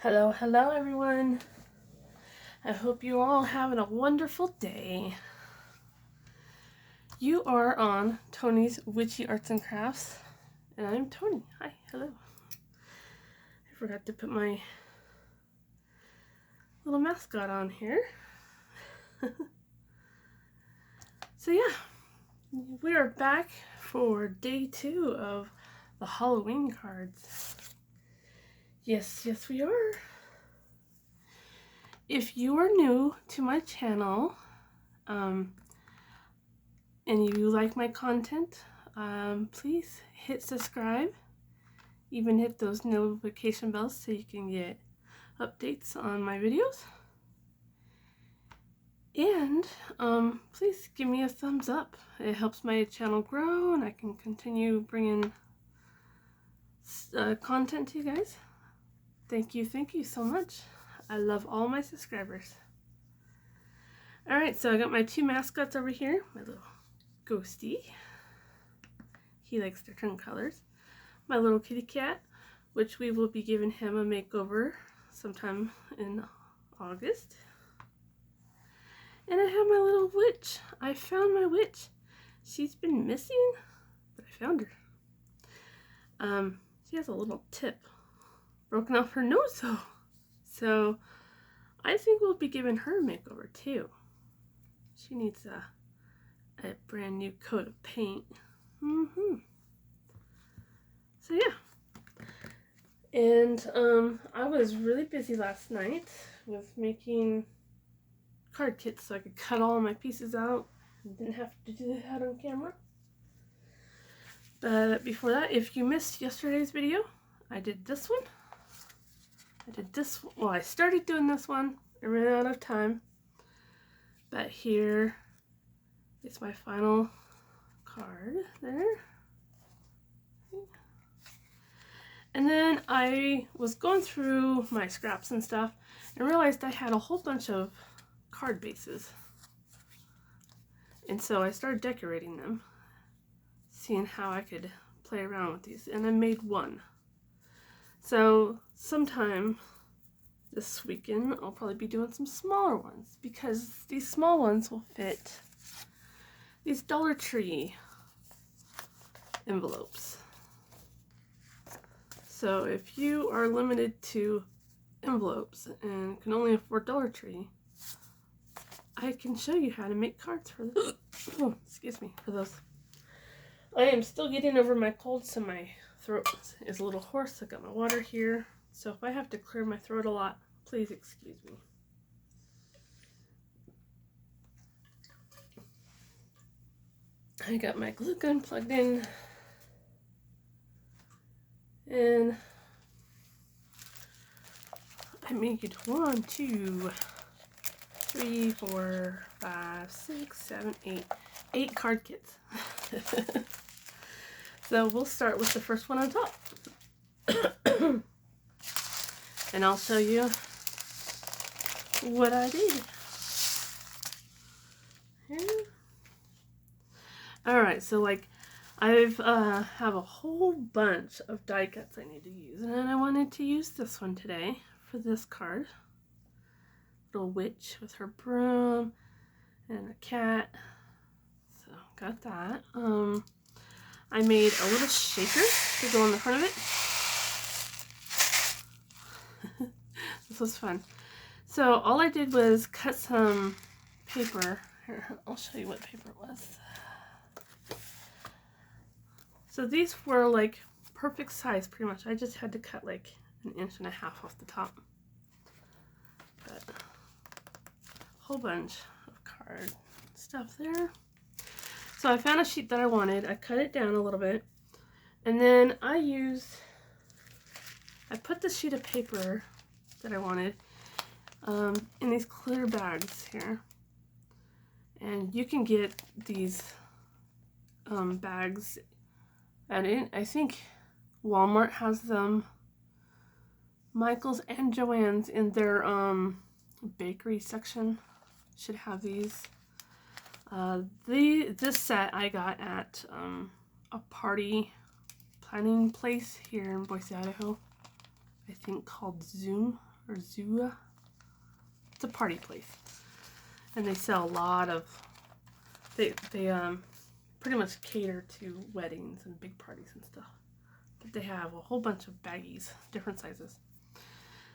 Hello, hello everyone. I hope you're all having a wonderful day. You are on Tony's Witchy Arts and Crafts, and I'm Tony. Hi, hello. I forgot to put my little mascot on here. So yeah, we are back for day 2 of the Halloween cards. Yes, we are. If you are new to my channel, and you like my content, please hit subscribe. Even hit those notification bells so you can get updates on my videos. And please give me a thumbs up. It helps my channel grow and I can continue bringing content to you guys. Thank you so much. I love all my subscribers. Alright, so I got my 2 mascots over here. My little Ghosty. He likes different colors. My little kitty cat, which we will be giving him a makeover sometime in August. And I have my little witch. I found my witch. She's been missing, but I found her. She has a little tip broken off her nose though. So I think we'll be giving her a makeover too. She needs a brand new coat of paint. So yeah. And I was really busy last night with making card kits so I could cut all my pieces out and didn't have to do that on camera. But before that, if you missed yesterday's video, I did this one. Well, I started doing this one. I ran out of time. But here is my final card there. And then I was going through my scraps and stuff and realized I had a whole bunch of card bases. And so I started decorating them, seeing how I could play around with these, and I made one. So sometime this weekend I'll probably be doing some smaller ones because these small ones will fit these Dollar Tree envelopes. So if you are limited to envelopes and can only afford Dollar Tree, I can show you how to make cards for this. Oh, excuse me for those. I am still getting over my cold, so my throat is a little hoarse. I got my water here, so if I have to clear my throat a lot, please excuse me. I got my glue gun plugged in, and I made 1, 2, 3, 4, 5, 6, 7, 8 card kits. So we'll start with the first one on top. And I'll show you what I did. Alright, so like I've have a whole bunch of die cuts I need to use, and I wanted to use this one today for this card. Little witch with her broom and a cat. So got that. I made a little shaker to go on the front of it. This was fun. So all I did was cut some paper. Here, I'll show you what paper it was. So these were like perfect size pretty much. I just had to cut like 1.5 inches off the top. But a whole bunch of card stuff there. So I found a sheet that I wanted. I cut it down a little bit. And then I put the sheet of paper that I wanted in these clear bags here. And you can get these bags at I think Walmart has them. Michael's and Joann's in their bakery section should have these. This set I got at a party planning place here in Boise, Idaho. I think called Zoom or Zua. It's a party place. And they sell a lot of, they pretty much cater to weddings and big parties and stuff. But they have a whole bunch of baggies, different sizes.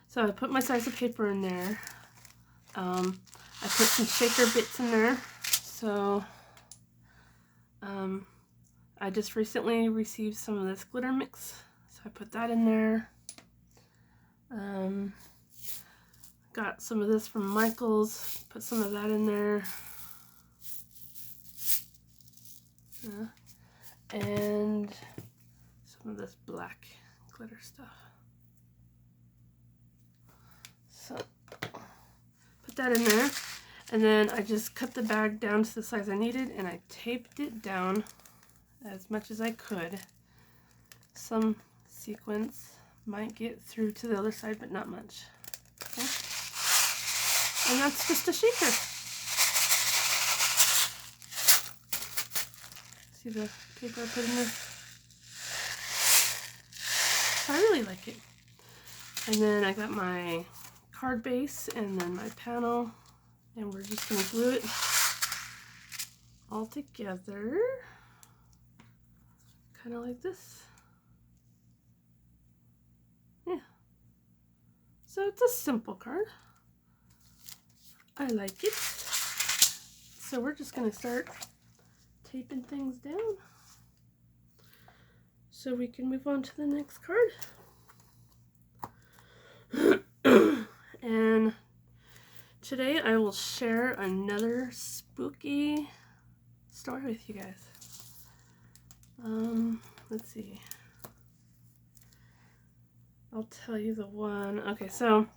So I put my size of paper in there. I put some shaker bits in there. So I just recently received some of this glitter mix. So I put that in there. Got some of this from Michaels. Put some of that in there. And some of this black glitter stuff. So put that in there, and then I just cut the bag down to the size I needed, and I taped it down as much as I could. Some sequins might get through to the other side, but not much. Okay. And that's just a shaker. See the paper I put in there? I really like it. And then I got my card base and then my panel, and we're just going to glue it all together, kind of like this. Yeah. So it's a simple card. I like it. So we're just going to start taping things down so we can move on to the next card. And today I will share another spooky story with you guys. Let's see. I'll tell you the one. Okay, so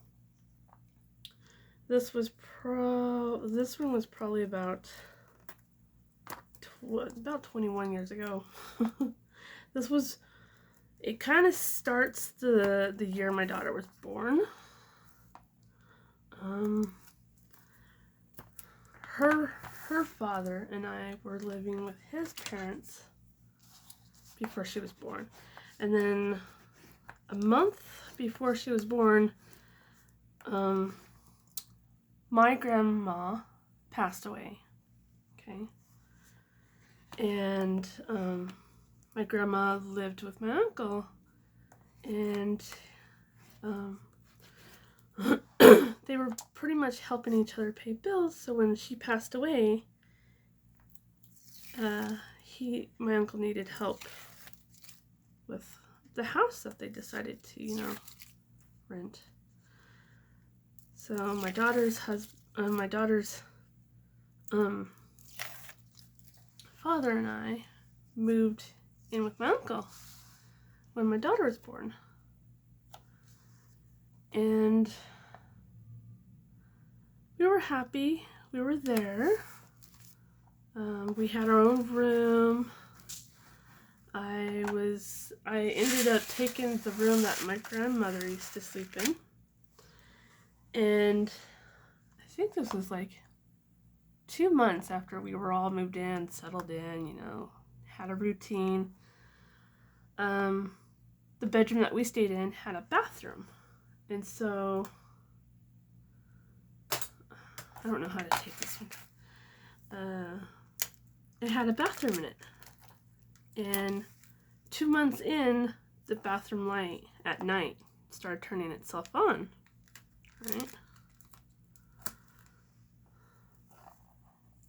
this one was probably about 21 years ago. It kind of starts the year my daughter was born. Her father and I were living with his parents before she was born. And then a month before she was born, my grandma passed away. Okay. And my grandma lived with my uncle, and they were pretty much helping each other pay bills. So when she passed away, my uncle needed help with the house that they decided to, rent. So my daughter's father and I moved in with my uncle when my daughter was born. And we were happy. We were there. We had our own room. I ended up taking the room that my grandmother used to sleep in. And I think this was like 2 months after we were all moved in, settled in, had a routine. The bedroom that we stayed in had a bathroom. And so, I don't know how to take this one. It had a bathroom in it. And 2 months in, the bathroom light at night started turning itself on. Right?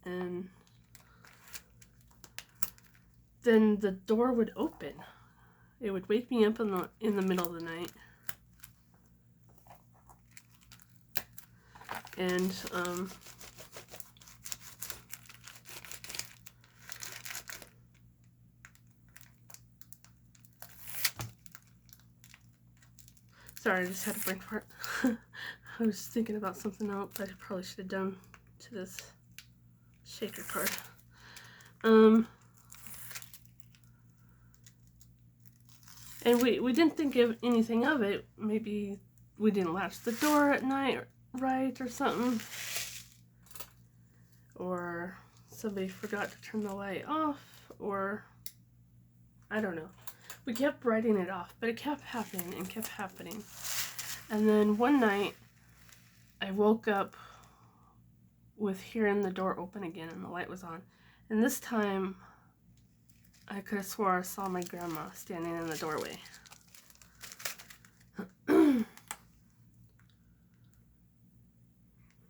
And then the door would open. It would wake me up in the middle of the night. And sorry, I just had a brain fart. I was thinking about something else I probably should have done to this shaker card. And we didn't think of anything of it. Maybe we didn't latch the door at night right or something. Or somebody forgot to turn the light off, or I don't know. We kept writing it off, but it kept happening and kept happening. And then one night, I woke up with hearing the door open again and the light was on. And this time, I could have swore I saw my grandma standing in the doorway.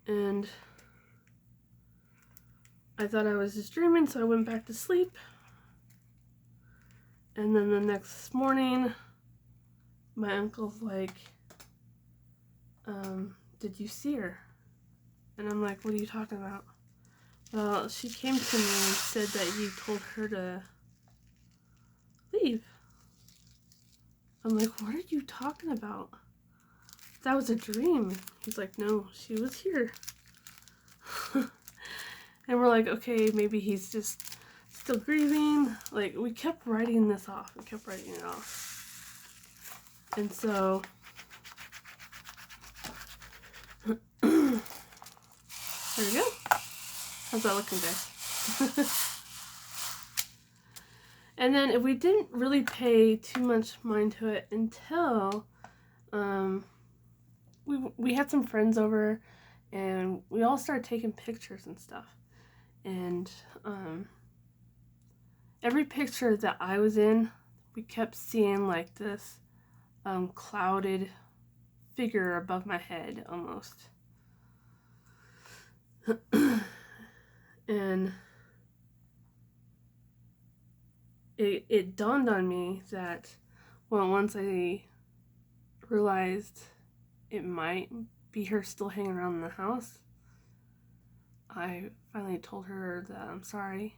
And I thought I was just dreaming, so I went back to sleep. And then the next morning, my uncle's like, did you see her? And I'm like, what are you talking about? Well, she came to me and said that you told her to leave. I'm like, what are you talking about? That was a dream. He's like, no, she was here. And we're like, okay, maybe he's just still grieving. Like, we kept writing this off. We kept writing it off. And so, there we go. How's that looking, guys? And then we didn't really pay too much mind to it until we had some friends over and we all started taking pictures and stuff. And every picture that I was in, we kept seeing like this clouded figure above my head almost. And it dawned on me that, well, once I realized it might be her still hanging around in the house, I finally told her that I'm sorry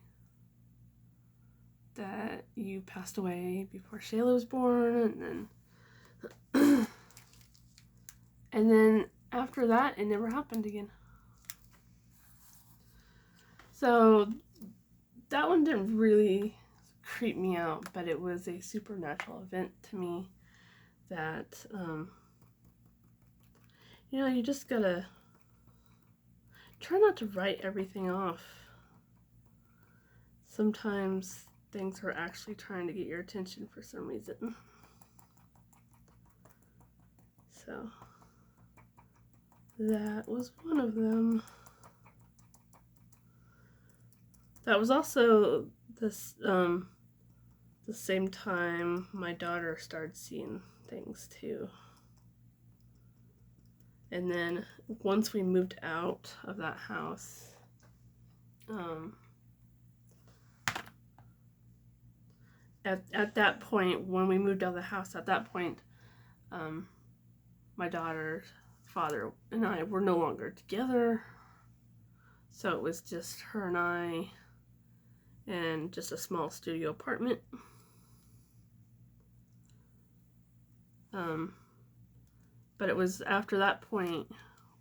that you passed away before Shayla was born, and then after that, it never happened again. So that one didn't really creep me out, but it was a supernatural event to me that, you know, you just gotta try not to write everything off. Sometimes things are actually trying to get your attention for some reason. So that was one of them. That was also this the same time my daughter started seeing things too. And then once we moved out of that house, at that point, when we moved out of the house, at that point, my daughter's father and I were no longer together. So it was just her and I and just a small studio apartment. But it was after that point,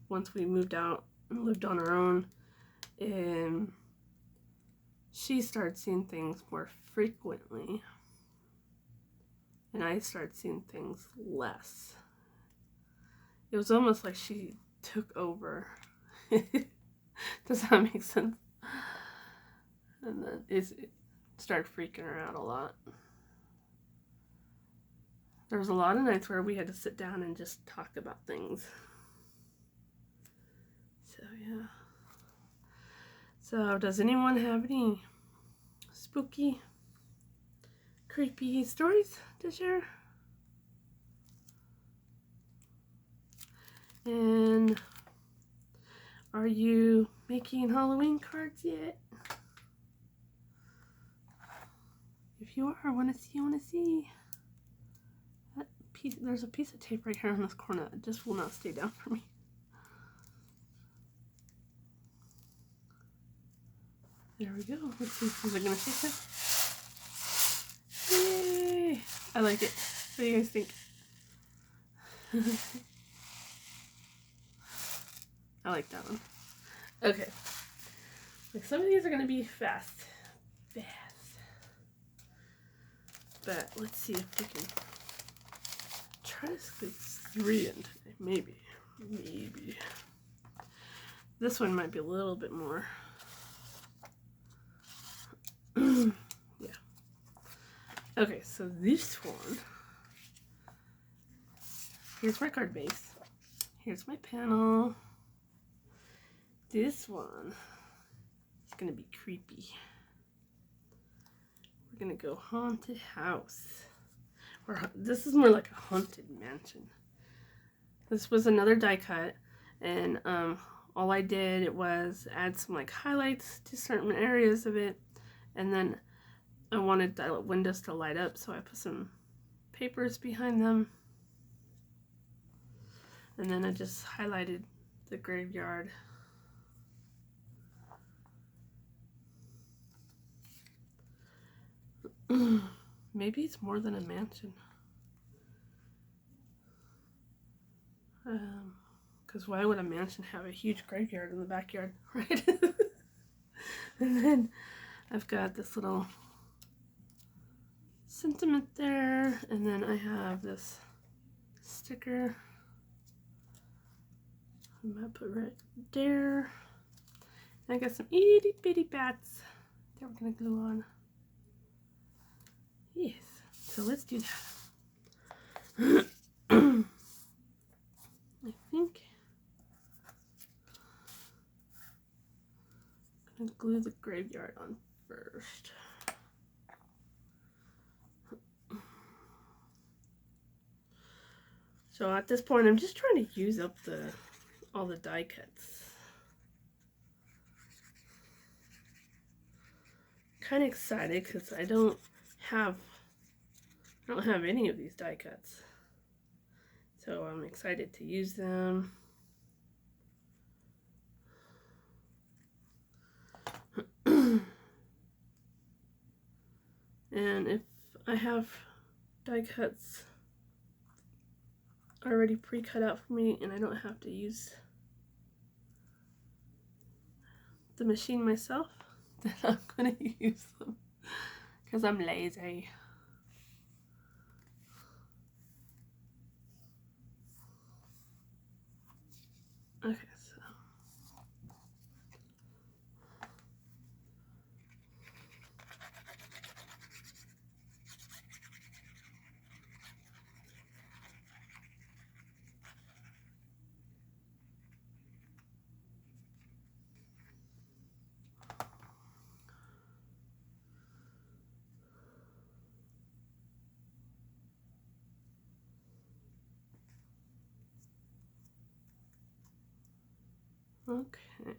once we moved out and lived on our own, and she started seeing things more frequently, and I started seeing things less. It was almost like she took over. Does that make sense? And then it started freaking her out a lot. There was a lot of nights where we had to sit down and just talk about things. So, yeah. So, does anyone have any spooky, creepy stories to share? And are you making Halloween cards yet? If you are, I want to see. That piece, there's a piece of tape right here on this corner that just will not stay down for me. There we go. Let's see. Is it going to shake it? Yay! I like it. What do you guys think? I like that one. Okay. Like, some of these are going to be fast. But let's see if we can try to squeeze 3 in today. Maybe. This one might be a little bit more. Yeah. Okay, so this one. Here's my card base. here's my panel. This one is gonna be creepy. We're gonna go haunted house. Or this is more like a haunted mansion. This was another die cut, and all I did was add some like highlights to certain areas of it, and then I wanted the windows to light up, so I put some papers behind them, and then I just highlighted the graveyard. Maybe it's more than a mansion. Because why would a mansion have a huge graveyard in the backyard, right? And then I've got this little sentiment there, and then I have this sticker I'm gonna put right there. And I got some itty bitty bats that we're gonna glue on. Yes, so let's do that. I think I'm gonna glue the graveyard on first. So at this point, I'm just trying to use up all the die cuts. Kind of excited because I don't have any of these die cuts, so I'm excited to use them. And if I have die cuts already pre-cut out for me and I don't have to use the machine myself, then I'm gonna use them because I'm lazy. Okay, so okay. I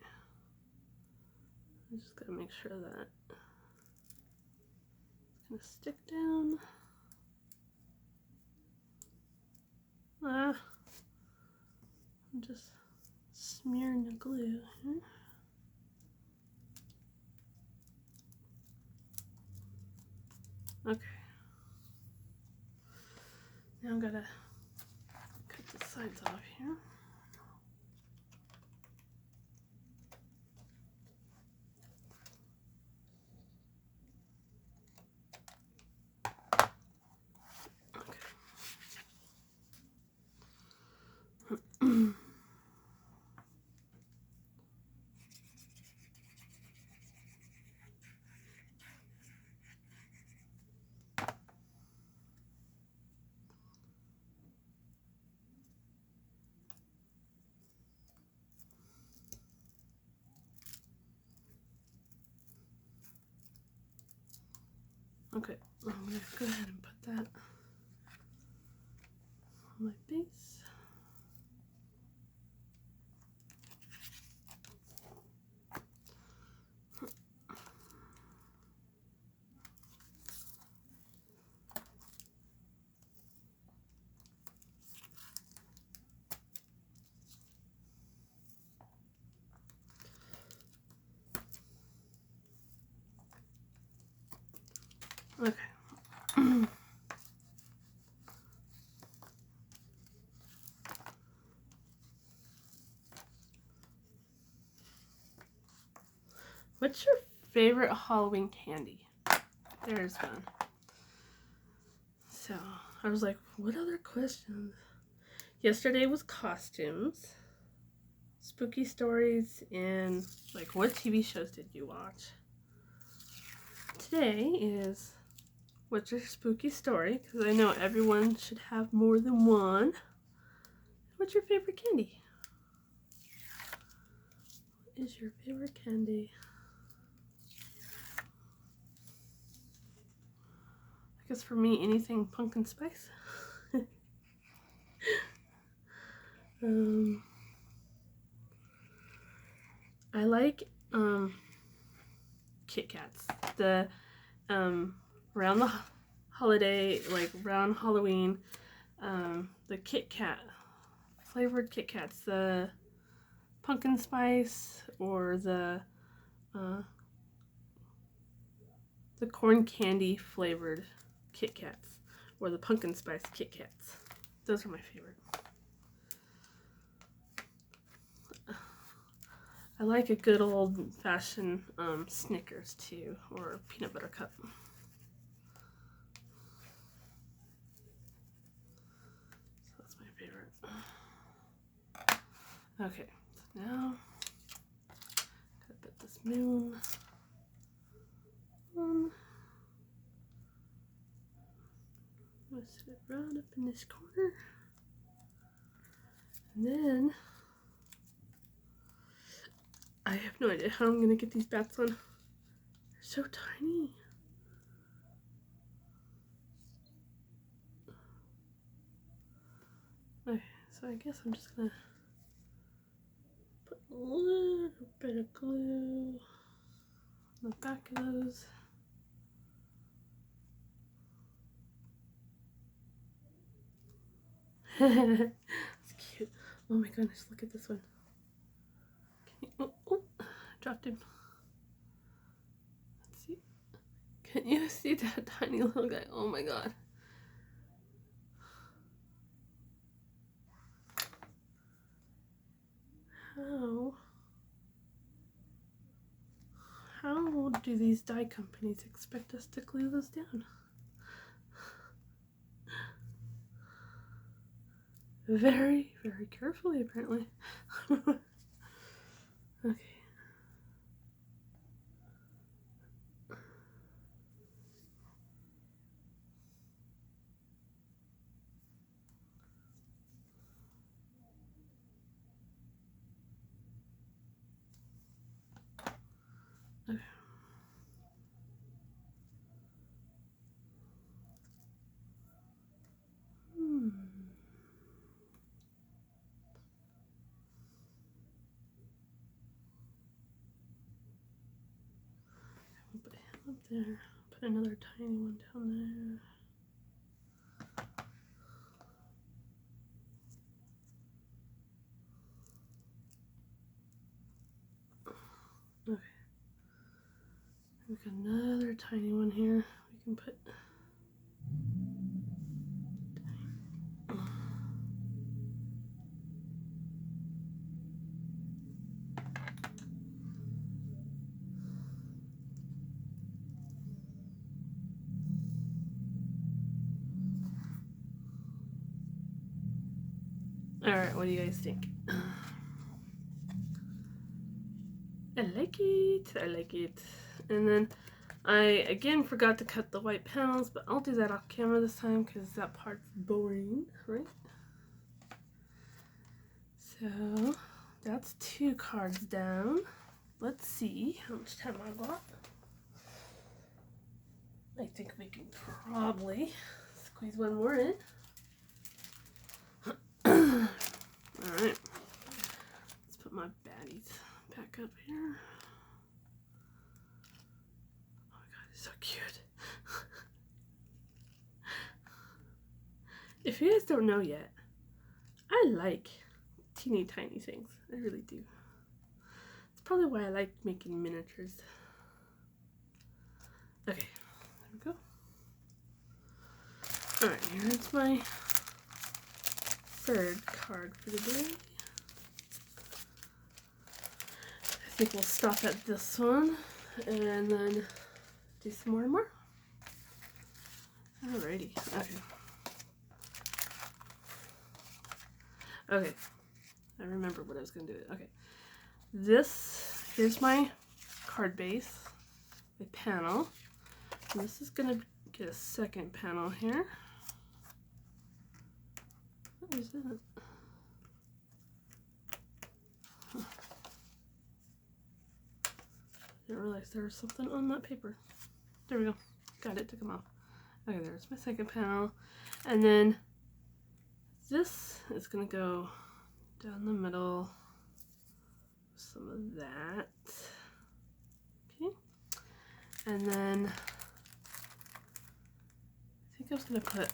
just gotta make sure that it's gonna stick down. I'm just smearing the glue here. Okay. Now I'm gonna cut the sides off here. Okay, I'm gonna go ahead and put that on my base. Okay. What's your favorite Halloween candy? There's one. So I was like, what other questions? Yesterday was costumes, spooky stories, and like what TV shows did you watch? Today is what's your spooky story? Because I know everyone should have more than one. What's your favorite candy? What is your favorite candy? I guess for me, anything pumpkin spice. I like Kit Kats. The around the holiday, like around Halloween, the Kit Kat flavored Kit Kats, the pumpkin spice or the corn candy flavored Kit Kats or the pumpkin spice Kit Kats. Those are my favorite. I like a good old fashioned Snickers too, or peanut butter cup. So that's my favorite. Okay, so now gotta put this moon on. I'm gonna set it right up in this corner, and then I have no idea how I'm gonna get these bats on. They're so tiny. Okay, so I guess I'm just gonna put a little bit of glue on the back of those. It's cute. Oh my goodness, look at this one. Can you, oh, dropped him. Let's see. Can you see that tiny little guy? Oh my god. How do these dye companies expect us to glue those down? Very, very carefully, apparently. Okay. Okay. Put him up there. Put another tiny one down there. Okay. We've got another tiny one here. We can put. Alright, what do you guys think? I like it. I like it. And then I again forgot to cut the white panels, but I'll do that off camera this time because that part's boring, right? So that's 2 cards down. Let's see how much time I got. I think we can probably squeeze one more in. Alright. Let's put my baddies back up here. Oh my god, it's so cute. If you guys don't know yet, I like teeny tiny things. I really do. It's probably why I like making miniatures. Okay, there we go. Alright, here's my 3rd card for the day. I think we'll stop at this one and then do some more and more. Alrighty, okay. Okay, I remember what I was gonna do. Okay, here's my card base, my panel. And this is gonna get a 2nd panel here. What is that? Didn't realize there was something on that paper. There we go. Got it to come off. Okay, there's my second panel. And then this is going to go down the middle. Some of that. Okay. And then I think I was going to put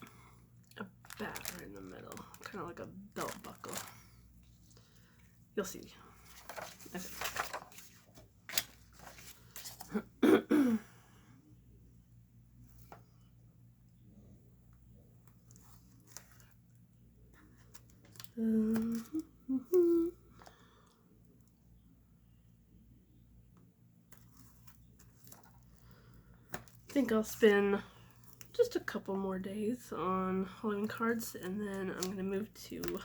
a bat right in the middle. Kind of like a belt buckle. You'll see. I think. I think I'll spend just a couple more days on Halloween cards, and then I'm going to move to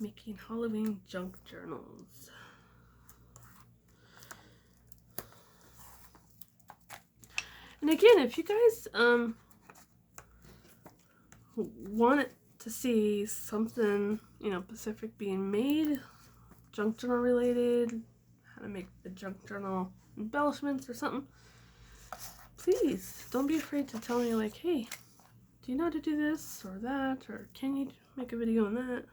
making Halloween junk journals. And again, if you guys want to see something, you know, Pacific being made, junk journal related, how to make the junk journal embellishments or something, please don't be afraid to tell me, like, hey, do you know how to do this or that, or can you make a video on that?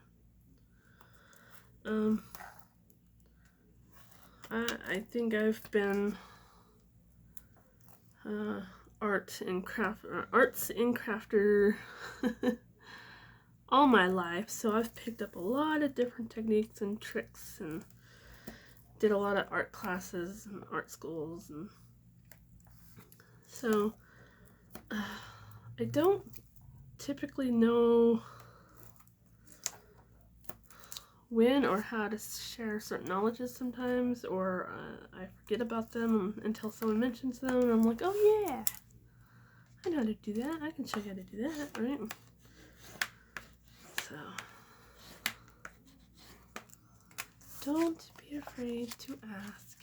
I think I've been arts and crafter all my life, so I've picked up a lot of different techniques and tricks, and did a lot of art classes and art schools, and so I don't typically know when or how to share certain knowledges sometimes, or I forget about them until someone mentions them, and I'm like, oh yeah, I know how to do that. I can show you how to do that, right? So don't be afraid to ask.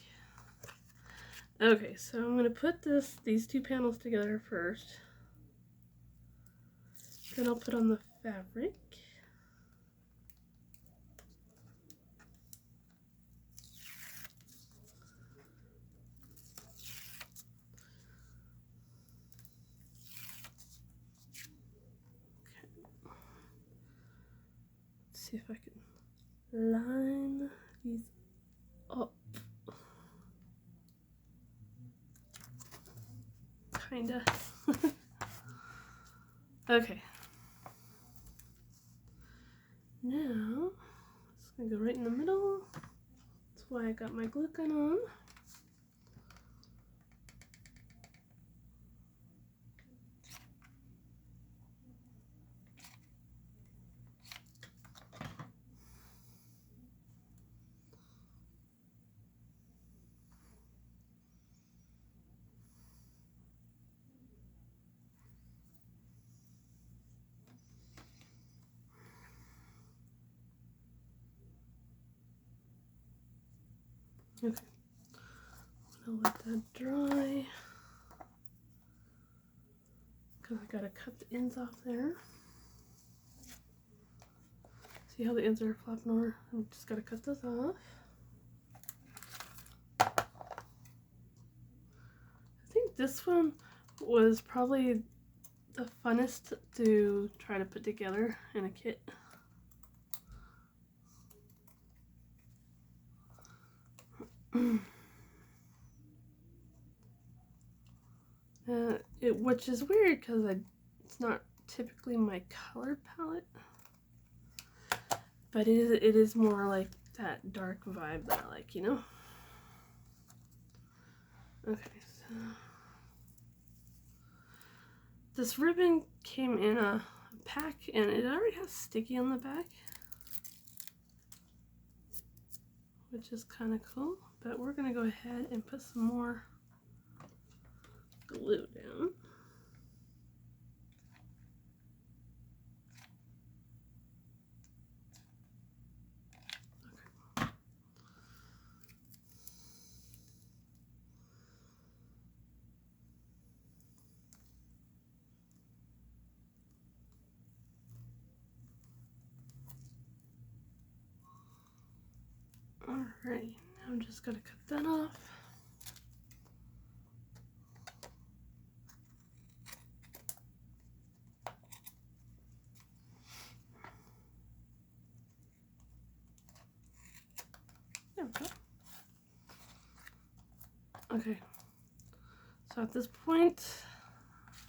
Okay, so I'm gonna put these two panels together first. Then I'll put on the fabric. See if I can line these up. Kinda. Okay. Now, it's gonna go right in the middle. That's why I got my glue gun on. Okay, I'm gonna let that dry because I gotta cut the ends off there. See how the ends are flapping over? I just gotta cut those off. I think this one was probably the funnest to try to put together in a kit. Which is weird because it's not typically my color palette, but it is more like that dark vibe that I like, you know? Okay, so this ribbon came in a pack and it already has sticky on the back, which is kind of cool, but we're gonna go ahead and put some more glue down. Alright, now I'm just gonna cut that off. we go. Okay. So at this point,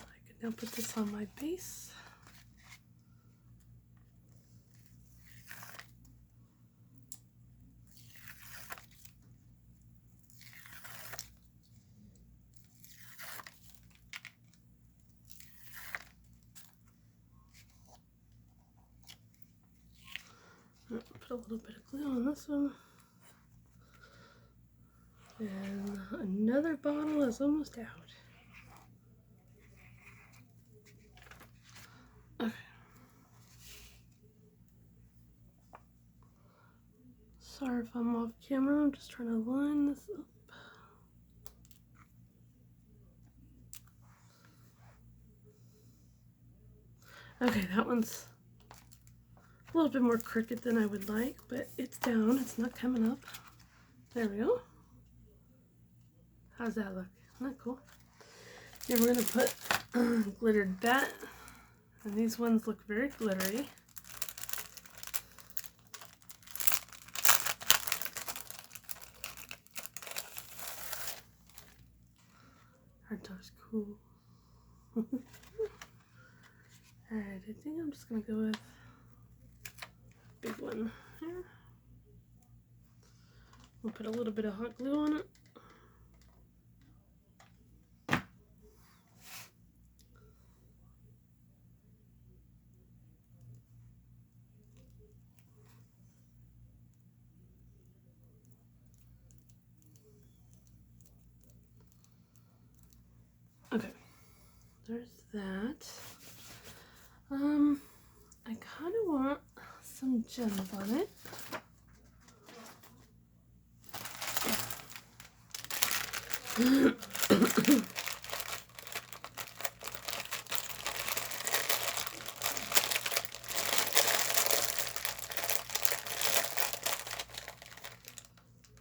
I can now put this on my base. Put a little bit of glue on this one. And another bottle is almost out. Okay. Sorry if I'm off camera, I'm just trying to line this up. Okay, that one's a little bit more crooked than I would like, but it's down, it's not coming up. There we go. How's that look? Isn't that cool? Here we're gonna put glittered bat, and these ones look very glittery. Our dog's cool. Alright, I think I'm just gonna go with a big one here. We'll put a little bit of hot glue on it. Okay, there's that. I kind of want some gems on it. I'm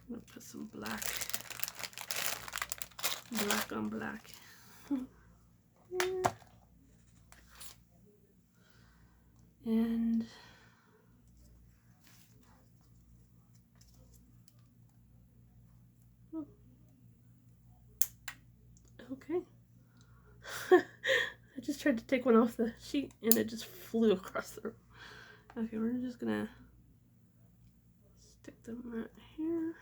gonna put some black on black. And okay. I just tried to take one off the sheet and it just flew across the room. Okay, we're just gonna stick them right here.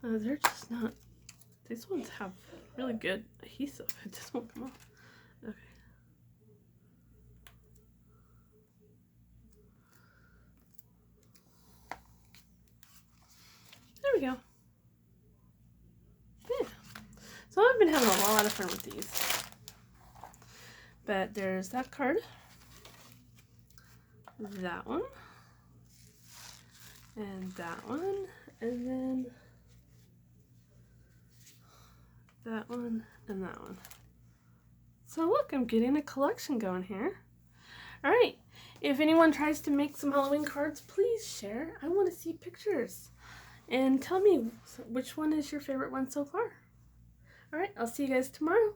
They're just not, these ones have really good adhesive. It just won't come off. Okay. There we go. Yeah. So I've been having a lot of fun with these. But there's that card. That one. And that one. And then that one and that one. So look, I'm getting a collection going here. Alright, if anyone tries to make some Halloween cards, please share. I want to see pictures. And tell me which one is your favorite one so far. Alright, I'll see you guys tomorrow.